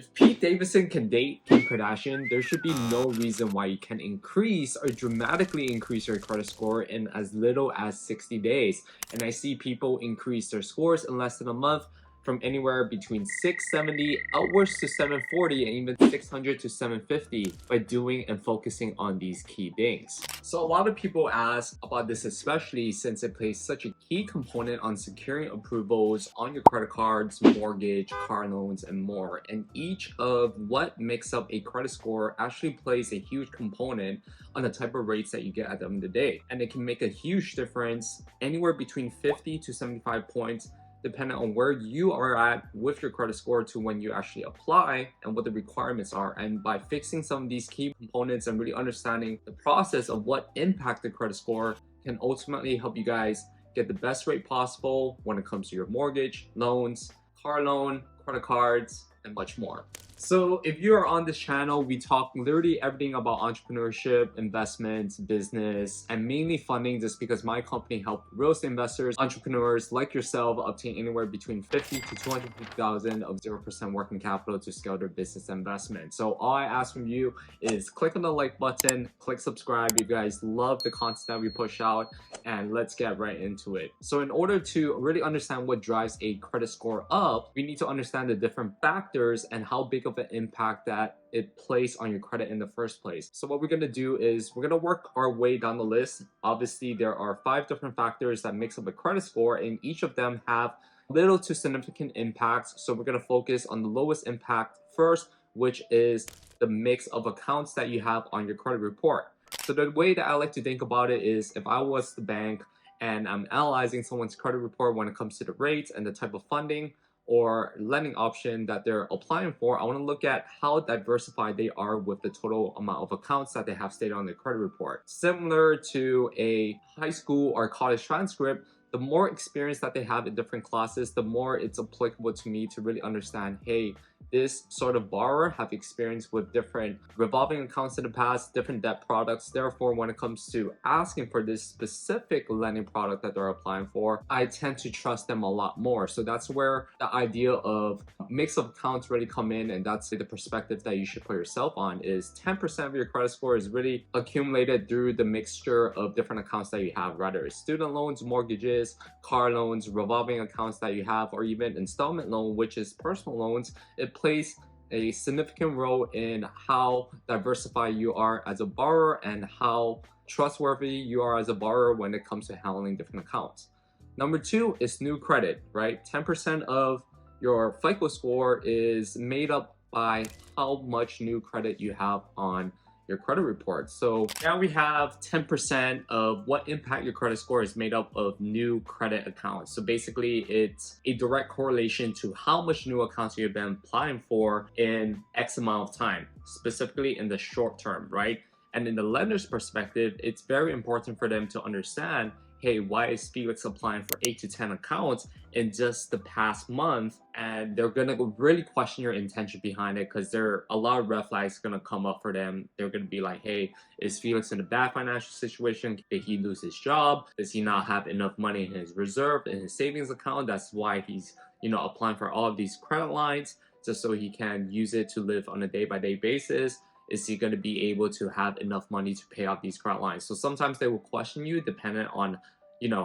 If Pete Davidson can date Kim Kardashian, there should be no reason why you can increase or dramatically increase your credit score in as little as 60 days. And I see people increase their scores in less than a month from anywhere between 670 outwards to 740 and even 600 to 750 by doing and focusing on these key things. So a lot of people ask about this, especially since it plays such a key component on securing approvals on your credit cards, mortgage, car loans, and more. And each of what makes up a credit score actually plays a huge component on the type of rates that you get at the end of the day. And it can make a huge difference, anywhere between 50 to 75 points, depending on where you are at with your credit score to when you actually apply and what the requirements are. And by fixing some of these key components and really understanding the process of what impact the credit score can ultimately help you guys get the best rate possible when it comes to your mortgage, loans, car loan, credit cards, and much more. So if you are on this channel, we talk literally everything about entrepreneurship, investments, business, and mainly funding, just because my company helps real estate investors, entrepreneurs like yourself obtain anywhere between 50 to 250,000 of 0% working capital to scale their business investment. So all I ask from you is click on the like button, click subscribe if you guys love the content that we push out, and let's get right into it. So in order to really understand what drives a credit score up, we need to understand the different factors and how big of an impact that it plays on your credit in the first place. So what we're going to do is we're going to work our way down the list. Obviously, there are 5 different factors that makes up a credit score, and each of them have little to significant impacts. So we're going to focus on the lowest impact first, which is the mix of accounts that you have on your credit report. So the way that I like to think about it is, if I was the bank and I'm analyzing someone's credit report when it comes to the rates and the type of funding or lending option that they're applying for, I want to look at how diversified they are with the total amount of accounts that they have stated on their credit report. Similar to a high school or college transcript, the more experience that they have in different classes, the more it's applicable to me to really understand, hey, this sort of borrower have experience with different revolving accounts in the past, different debt products. Therefore, when it comes to asking for this specific lending product that they're applying for, I tend to trust them a lot more. So that's where the idea of mix of accounts really come in, and that's the perspective that you should put yourself on, is 10% of your credit score is really accumulated through the mixture of different accounts that you have, whether it's student loans, mortgages, car loans, revolving accounts that you have, or even installment loan, which is personal loans. It plays a significant role in how diversified you are as a borrower and how trustworthy you are as a borrower when it comes to handling different accounts. Number 2 is new credit, right? 10% of your FICO score is made up by how much new credit you have on your credit report. So now we have 10% of what impact your credit score is made up of new credit accounts. So basically it's a direct correlation to how much new accounts you've been applying for in X amount of time, specifically in the short term, right? And in the lender's perspective, it's very important for them to understand, hey, why is Felix applying for 8 to 10 accounts in just the past month? And they're gonna really question your intention behind it, because there are a lot of red flags gonna come up for them. They're gonna be like, hey, is Felix in a bad financial situation? Did he lose his job? Does he not have enough money in his reserve, in his savings account? That's why he's, applying for all of these credit lines, just so he can use it to live on a day-by-day basis. Is he going to be able to have enough money to pay off these credit lines? So sometimes they will question you depending on,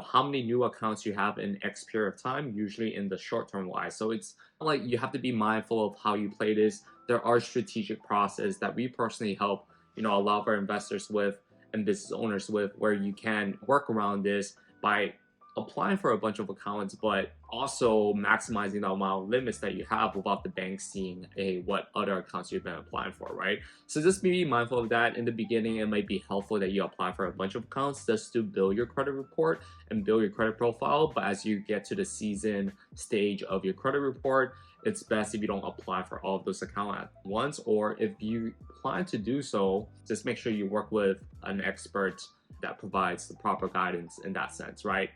how many new accounts you have in X period of time, usually in the short term wise. So it's like you have to be mindful of how you play this. There are strategic process that we personally help, a lot of our investors with and business owners with, where you can work around this by applying for a bunch of accounts, but also maximizing the amount of limits that you have without the bank seeing what other accounts you've been applying for, right? So just be mindful of that. In the beginning, it might be helpful that you apply for a bunch of accounts just to build your credit report and build your credit profile. But as you get to the season stage of your credit report, it's best if you don't apply for all of those accounts at once, or if you plan to do so, just make sure you work with an expert that provides the proper guidance in that sense, right?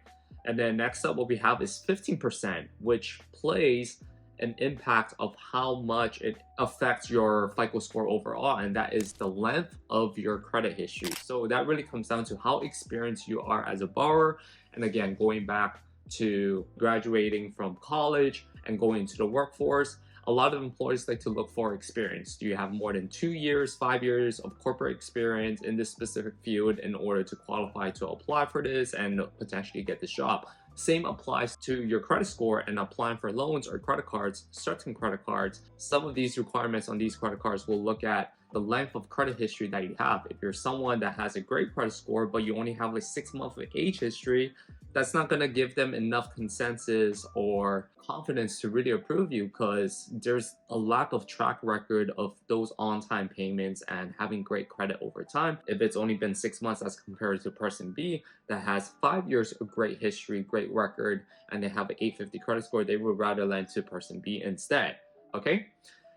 And then next up, what we have is 15%, which plays an impact of how much it affects your FICO score overall, and that is the length of your credit history. So that really comes down to how experienced you are as a borrower. And again, going back to graduating from college and going into the workforce, A lot of employers like to look for experience. Do you have more than 2 years, 5 years of corporate experience in this specific field in order to qualify to apply for this and potentially get this job? Same applies to your credit score and applying for loans or credit cards, certain credit cards. Some of these requirements on these credit cards will look at the length of credit history that you have. If you're someone that has a great credit score, but you only have like 6 months of age history, that's not going to give them enough consensus or confidence to really approve you, because there's a lack of track record of those on-time payments and having great credit over time. If it's only been 6 months as compared to person B that has 5 years of great history, great record, and they have an 850 credit score, they would rather lend to person B instead. Okay?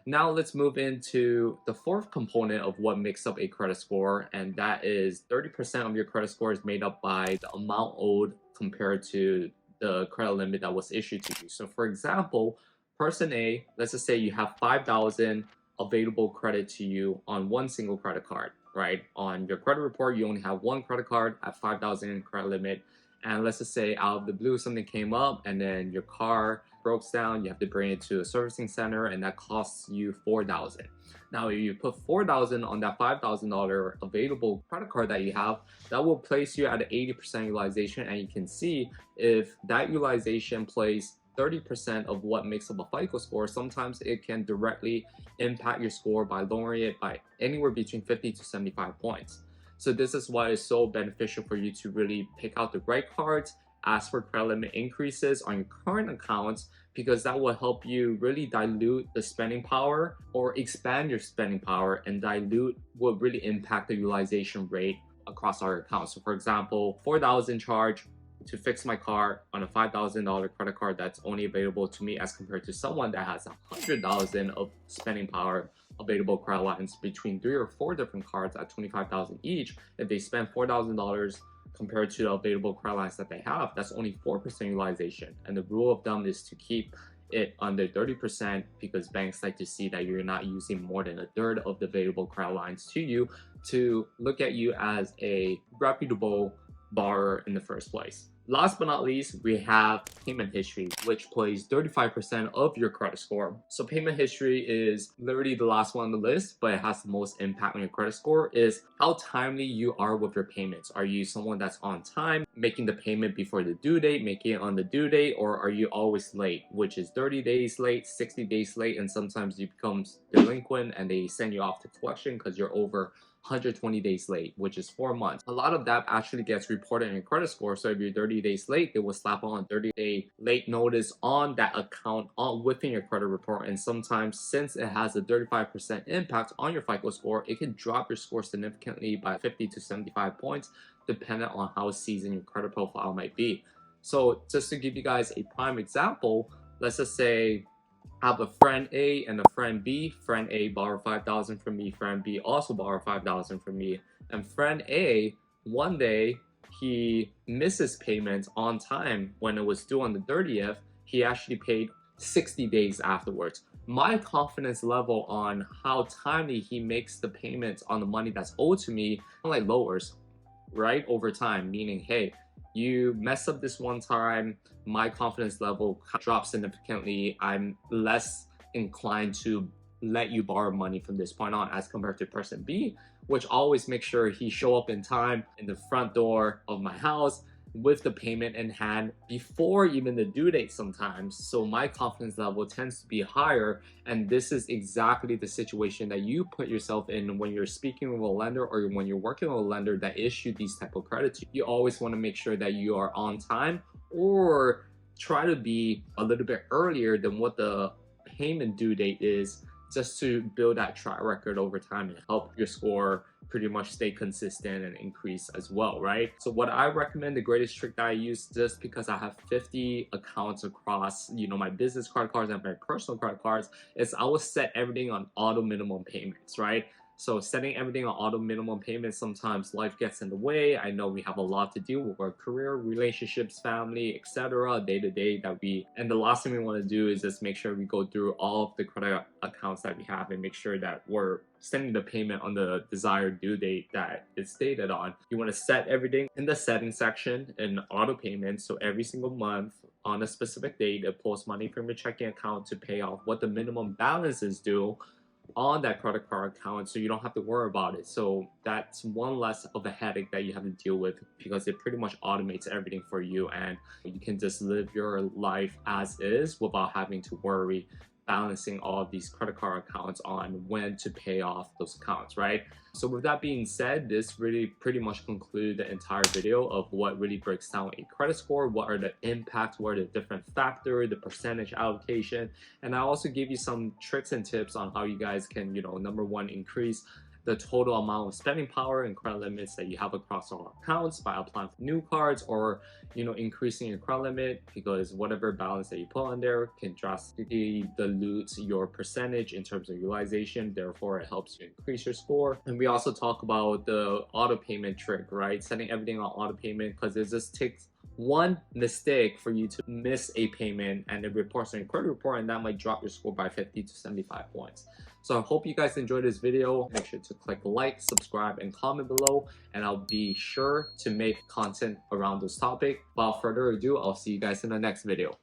Now let's move into the fourth component of what makes up a credit score, and that is 30% of your credit score is made up by the amount owed compared to the credit limit that was issued to you. So for example, person A, let's just say you have 5,000 available credit to you on one single credit card, right? On your credit report, you only have one credit card at 5,000 in credit limit. And let's just say out of the blue, something came up and then your car broke down, you have to bring it to a servicing center, and that costs you 4,000. Now, if you put 4,000 on that $5,000 available credit card that you have, that will place you at an 80% utilization, and you can see if that utilization plays 30% of what makes up a FICO score, sometimes it can directly impact your score by lowering it by anywhere between 50 to 75 points. So this is why it's so beneficial for you to really pick out the right cards, ask for credit limit increases on your current accounts, because that will help you really dilute the spending power or expand your spending power and dilute what really impact the utilization rate across our accounts. So for example, 4,000 charge to fix my car on a $5,000 credit card that's only available to me, as compared to someone that has 100,000 of spending power available credit lines between 3 or 4 different cards at 25,000 each. If they spend $4,000 compared to the available credit lines that they have, that's only 4% utilization. And the rule of thumb is to keep it under 30%, because banks like to see that you're not using more than a third of the available credit lines to you, to look at you as a reputable borrower in the first place. Last but not least, we have payment history, which plays 35% of your credit score. So payment history is literally the last one on the list, but it has the most impact on your credit score, is how timely you are with your payments. Are you someone that's on time, making the payment before the due date, making it on the due date, or are you always late, which is 30 days late, 60 days late, and sometimes you become delinquent and they send you off to collection because you're over 120 days late, which is 4 months. A lot of that actually gets reported in your credit score. So if you're 30 days late, they will slap on a 30-day late notice on that account within your credit report. And sometimes, since it has a 35% impact on your FICO score, it can drop your score significantly by 50 to 75 points, depending on how seasoned your credit profile might be. So just to give you guys a prime example, let's just say I have a friend A and a friend B. Friend A borrowed 5,000 from me. Friend B also borrowed 5,000 from me. And friend A, one day, he misses payments on time when it was due on the 30th. He actually paid 60 days afterwards. My confidence level on how timely he makes the payments on the money that's owed to me like lowers, right, over time. Meaning, hey, you mess up this one time, my confidence level drops significantly. I'm less inclined to let you borrow money from this point on, as compared to person B, which always makes sure he show up in time in the front door of my house with the payment in hand before even the due date sometimes. So my confidence level tends to be higher, and this is exactly the situation that you put yourself in when you're speaking with a lender or when you're working with a lender that issued these type of credits. You always want to make sure that you are on time, or try to be a little bit earlier than what the payment due date is, just to build that track record over time and help your score pretty much stay consistent and increase as well, right? So what I recommend, the greatest trick that I use, just because I have 50 accounts across, my business credit cards and my personal credit cards, is I will set everything on auto minimum payments, right? So setting everything on auto minimum payments, sometimes life gets in the way. I know we have a lot to deal with our career, relationships, family, etc. day to day and the last thing we want to do is just make sure we go through all of the credit accounts that we have and make sure that we're sending the payment on the desired due date that it's stated on. You want to set everything in the settings section in auto payments. So every single month, on a specific date, it pulls money from your checking account to pay off what the minimum balance is due on that credit card account, so you don't have to worry about it. So that's one less of a headache that you have to deal with, because it pretty much automates everything for you, and you can just live your life as is without having to worry balancing all of these credit card accounts on when to pay off those accounts, right? So with that being said, this really pretty much concludes the entire video of what really breaks down a credit score, what are the impacts, what are the different factors, the percentage allocation, and I also give you some tricks and tips on how you guys can, number one, increase the total amount of spending power and credit limits that you have across all accounts by applying for new cards, or increasing your credit limit, because whatever balance that you put on there can drastically dilute your percentage in terms of utilization, therefore it helps you increase your score. And we also talk about the auto payment trick, right? Setting everything on auto payment, because it just takes one mistake for you to miss a payment and it reports on your credit report, and that might drop your score by 50 to 75 points. So I hope you guys enjoyed this video. Make sure to click like, subscribe, and comment below, and I'll be sure to make content around this topic. Without further ado, I'll see you guys in the next video.